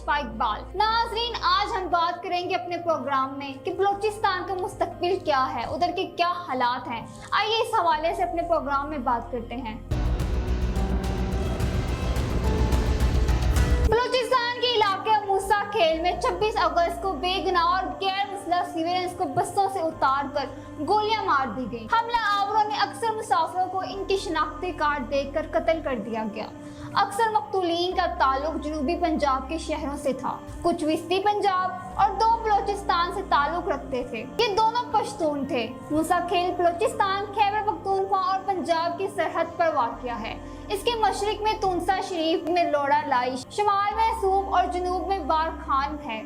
पुष्पा इकबाल। नाज़रीन, आज हम बात करेंगे अपने प्रोग्राम में कि बलूचिस्तान का मुस्तकबिल क्या है, उधर के क्या हालात हैं। आइए इस हवाले से अपने प्रोग्राम में बात करते हैं। बलूचिस्तान के इलाके मूसा खेल में 26 अगस्त को बेगुनाह और गैर मुसल्लह सिविलियंस को बसों से उतारकर गोलियां मार दी गई। हमला आवरों ने अक्सर मुसाफिरों को इनकी शनाख्ती कार्ड देकर कत्ल कर दिया गया। अक्सर मकतूलीन का ताल्लुक जनूबी पंजाब के शहरों से था, कुछ विस्ती पंजाब और 2 बलूचिस्तान से ताल्लुक रखते थे। ये दोनों पश्तून थे। मूसा खेल बलूचिस्तान, खैबर पख्तूनख्वा और पंजाब की सरहद पर वाक़िया है। इसके मशरिक में तुनसा शरीफ में लोड़ा लाई, शुमाल में सूब और जनूब में बार खान है।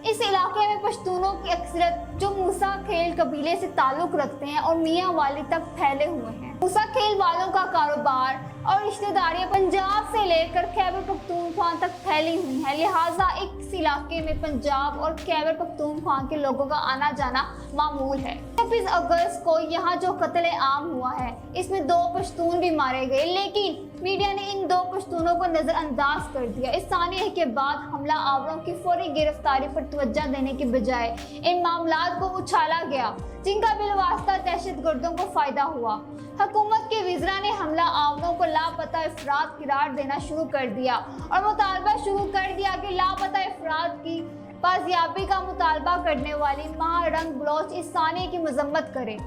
इस इलाके में पश्तूनों की अक्सरियत जो मूसा खेल कबीले से ताल्लुक रखते हैं और मियाँ वाली तक फैले हुए हैं। मूसा खेल वालों का कारोबार और रिश्तेदारियां पंजाब से लेकर खैबर पख्तूनख्वा तक फैली हुई हैं, लिहाजा इस इलाके में पंजाब और खैबर पख्तूनख्वा के लोगों का आना जाना मामूल है। 26 अगस्त को यहाँ जो कत्ल आम हुआ है, इसमें 2 पश्तून भी मारे गए, लेकिन मीडिया ने इन 2 पश्तूनों को नजरअंदाज कर दिया। इस सानिया के बाद हमला आवरों की फौरी गिरफ्तारी पर तवज्जो देने के बजाय इन मामलात को उछाला गया, जिनका बिलवास्ता दहशतगर्दों को फायदा हुआ। हुकूमत के विज़रा ने हमला आवरों को लापता अफराद करार देना शुरू कर दिया और मुतालबा शुरू कर दिया कि लापता अफराद की बाजियाबी का मुतालबा करने वाली महारंग बलोच इस सानिया की मजम्मत करे।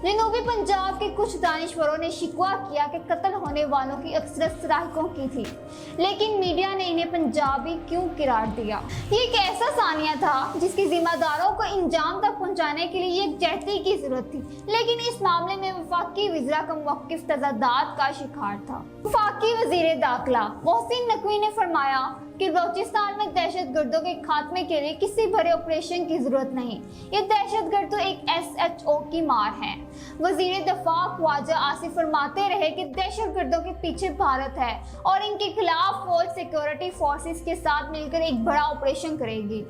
जनूबी पंजाब के कुछ दानिश्वरों ने शिकवा किया कि कत्ल होने वालों की अक्सरियत सराइकों की थी, लेकिन मीडिया ने इन्हें पंजाबी क्यों करार दिया। ये एक ऐसा सानिया था जिसके जिम्मेदारों को इंजाम तक पहुंचाने के लिए यकजहती की जरूरत थी, लेकिन इस मामले में वफाकी विज़रा का मौक़िफ़ तज़ादात का शिकार था। वफाकी वज़ीर दाखिला मोहसिन नकवी ने फरमाया कि बलूचिस्तान में दहशतगर्दों के खात्मे के लिए किसी बड़े ऑपरेशन की जरूरत नहीं, ये दहशतगर्द तो एक SHO की मार है। वजीर दफा ख्वाजा आसिफ फरमाते रहे कि दहशतगर्दों के पीछे भारत है और इनके खिलाफ फौज सिक्योरिटी फोर्सेस के साथ मिलकर एक बड़ा ऑपरेशन करेगी।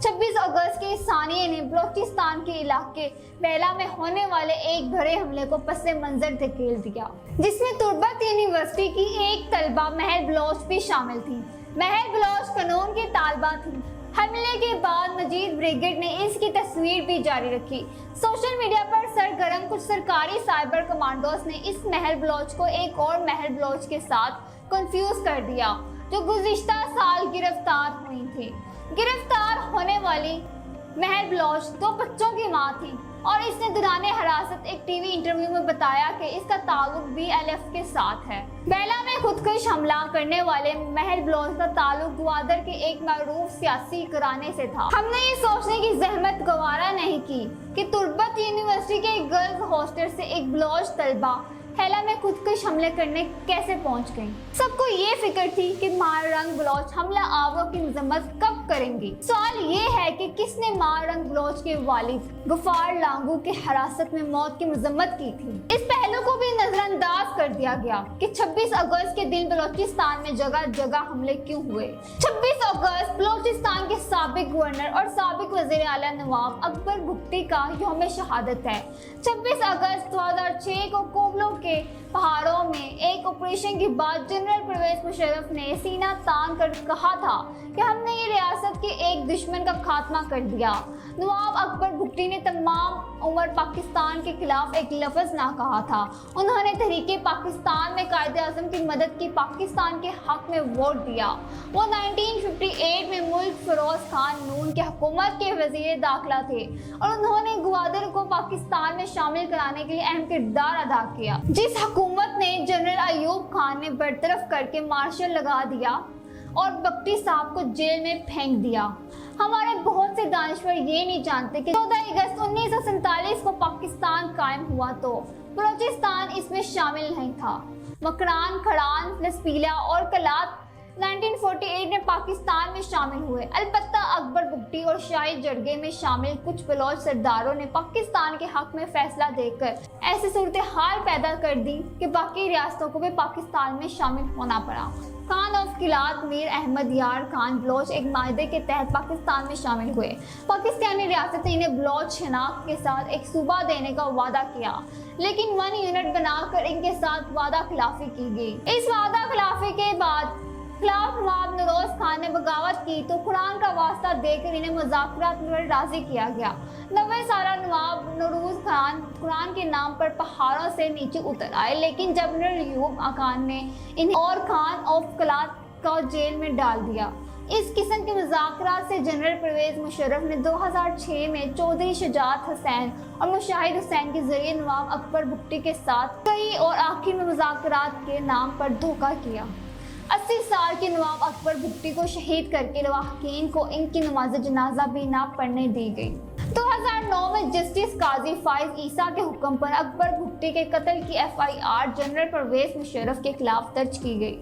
26 अगस्त के सानिये ने बलूचिस्तान के इलाके बेला में होने वाले एक बड़े हमले को पसे मंजर धकेल दिया, जिसमें तुर्बत यूनिवर्सिटी की एक तलबा महल बलोच भी शामिल थी। महल बलोच कानून की तालबा थी। हमले के बाद मजीद ब्रिगेड ने इसकी तस्वीर भी जारी रखी। सोशल मीडिया पर सरगर्म कुछ सरकारी साइबर कमांडोज ने इस महल बलोच को एक और महल बलोच के साथ कंफ्यूज कर दिया, जो गुज़िश्ता साल गिरफ्तार हुई थी। गिरफ्तार होने वाली महल बलोच 2 बच्चों की मां थी और इसने दौरान हिरासत एक टीवी इंटरव्यू में बताया कि इसका ताल्लुक BLF के साथ है। बेला में खुदकुश हमला करने वाले महल बलोच का ताल्लुक ग्वादर के एक मरूफ सियासी घराने से था। हमने ये सोचने की जहमत गवारा नहीं की कि तुर्बत यूनिवर्सिटी के गर्ल्स हॉस्टल से एक बलोच तलबा हेला में खुदकुश हमले करने कैसे पहुंच गई। सबको ये फिक्र थी कि माररंग बलोच हमला आवरों की मजम्मत कब करेंगी। सवाल ये है कि किसने माररंग बलोच के वालिद गफार लांगू के हिरासत में मौत की मजम्मत की थी। इस पहलू को भी नजरअंदाज कर दिया गया कि 26 अगस्त के दिन बलूचिस्तान में जगह जगह हमले क्यों हुए। 26 अगस्त बलूचिस्तान के साबिक गवर्नर और साबिक वजीर आला नवाब अकबर भुट्टी का यौम शहादत है। 26 अगस्त 2006 को कोबलों के पहाड़ों में एक ऑपरेशन के बाद जनरल परवेज मुशर्रफ ने सीना तान कर कहा था कि हमने ये रियासत के एक दुश्मन का खात्मा कर दिया। नवाब अकबर भुट्टी ने तमाम उम्र पाकिस्तान के खिलाफ एक लफ्ज़ ना कहा था। उन्होंने तहरीके पाकिस्तान में कायदे आज़म की मदद की, पाकिस्तान के हक में वोट दिया। वो 1958 में मुल्क फिरोज खान नून के हुकूमत के वजीर दाखिला थे और उन्होंने ग्वादर को पाकिस्तान में शामिल कराने के लिए अहम किरदार अदा किया, जिस हुकूमत ने जनरल अयूब खान ने बरतरफ करके मार्शल लगा दिया और भुट्टी साहब को जेल में फेंक दिया। हमारे बहुत से दानिश्वर ये नहीं जानते कि 14 अगस्त 1947 को पाकिस्तान कायम हुआ तो बलूचिस्तान इसमें शामिल नहीं था। मकरान, खड़ान, लसपीला और कलात 1948 में पाकिस्तान में शामिल हुए। अलबत्ता अकबर भुट्टी और शाही जरगे में शामिल कुछ बलोच सरदारों ने पाकिस्तान के हक में फैसला देकर ऐसी सूरत हाल पैदा कर दी कि बाकी रियासतों को भी पाकिस्तान में शामिल होना पड़ा। खान ऑफ किलात मीर अहमद यार खान बलोच एक माहदे के तहत पाकिस्तान में शामिल हुए। पाकिस्तानी रियासत ने इन्हें बलोच शनाख्त के साथ एक सूबा देने का वादा किया, लेकिन 1 यूनिट बनाकर इनके साथ वादा खिलाफी की गई। इस वादा खिलाफी के बाद खिलाफ नवाब नरोज खान ने बगावत की तो कुरान का वास्ता देकर इन्हें मुज़ाकरात में राजी किया गया। 90 साल नवाब नरोज खान कुरान के नाम पर पहाड़ों से नीचे उतर आए, लेकिन जनरल अयूब खान ने इन्हें और खान ऑफ कलात को जेल में डाल दिया। इस किस्म के मुज़ाकरात से जनरल परवेज मुशर्रफ ने 2006 में चौधरी शुजात हुसैन और मुशाहिद हुसैन के जरिए नवाब अकबर भुट्टी के साथ कई और आखिर में मुज़ाकरात के नाम पर धोखा किया। 80 साल के नवाब अकबर भुट्टी को शहीद करके लवाहकीन को इनकी नमाज जनाजा भी ना पढ़ने दी गई। 2009 में जस्टिस काजी फाइज ईसा के हुक्म पर अकबर भुट्टी के कत्ल की FIR जनरल परवेज मुशर्रफ के खिलाफ दर्ज की गई।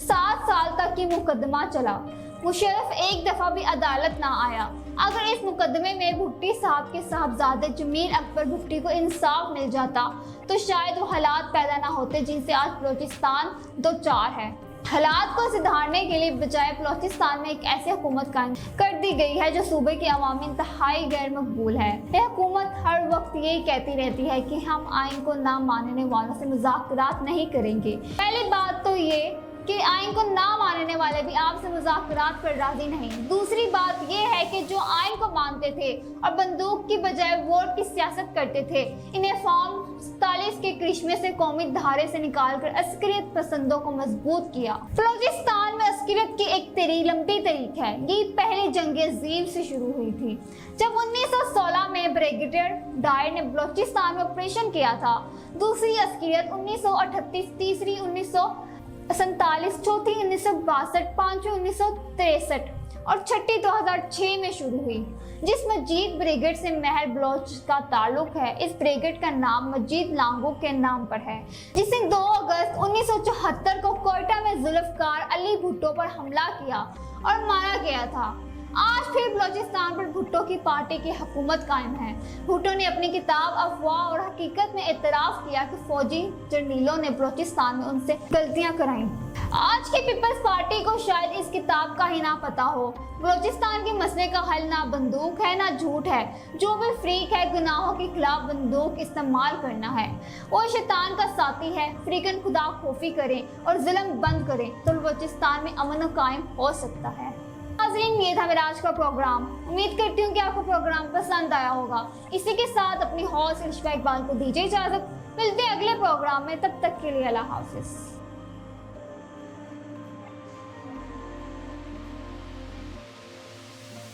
7 साल तक ये मुकदमा चला। मुशर्रफ एक दफा भी अदालत ना आया। अगर इस मुकदमे में भुट्टी साहब के साहबजादे जमील अकबर भुट्टी को इंसाफ मिल जाता तो शायद वो हालात पैदा ना होते जिनसे आज बलोचिस्तान दो चार है। हालात को सुधारने के लिए बजाय बलोचिस्तान में एक ऐसी हुकूमत कायम कर दी गई है जो सूबे की अवामी इंतहाई गैर मकबूल है। यह हुकूमत हर वक्त यही कहती रहती है कि हम आइन को ना मानने वालों से मुज़ाकरात नहीं करेंगे। पहली बात तो ये कि आइन को ना मानने वाले भी आपसे मुज़ाकरात पर राजी नहीं। दूसरी बात यह है कि जो आइन को मानते थे और बंदूक की बजाय वोट की सियासत करते थे, इन्हें फॉर्म 47 के करिश्मे से कौमी धारे से निकालकर अस्करियत पसंदों को मजबूत किया। बलोचिस्तान में अस्करियत की एक लंबी तारीख है। ये पहली जंग अजीम से शुरू हुई थी जब 1916 में ब्रिगेडियर डायर ने बलोचिस्तान में ऑपरेशन किया था। दूसरी अस्करियत 1938, तीसरी 1947, चौथी 1962, पांचवी 1963 और छठी 2006 में शुरू हुई। जिस मजीद ब्रिगेड से महर बलोच का ताल्लुक है, इस ब्रिगेड का नाम मजीद लांगो के नाम पर है, जिसे 2 अगस्त 1974 को कोयटा में जुल्फकार अली भुट्टो पर हमला किया और मारा गया था। आज फिर बलोचिस्तान पर भुट्टो की पार्टी की हुकूमत कायम है। भुट्टो ने अपनी किताब अफवाह और हकीकत में एतराफ़ किया कि फौजी जर्नैलों ने बलोचिस्तान में उनसे गलतियां कराई। आज की पीपल्स पार्टी को शायद इस किताब का ही ना पता हो। बलोचिस्तान के मसले का हल ना बंदूक है ना झूठ है। जो भी फ्रीक है गुनाहों के खिलाफ बंदूक इस्तेमाल करना है, वो शैतान का साथी है। फ्रीकन खुदा खोफी करें और जुल्म बंद करें तो बलोचिस्तान में अमन कायम हो सकता है। नाज़रीन, ये था मेरा आज का प्रोग्राम। उम्मीद करती हूँ कि आपको प्रोग्राम पसंद आया होगा। इसी के साथ अपनी हौसला इकबाल को दीजिए इजाजत। मिलते हैं अगले प्रोग्राम में, तब तक के लिए अल्लाह हाफिज़।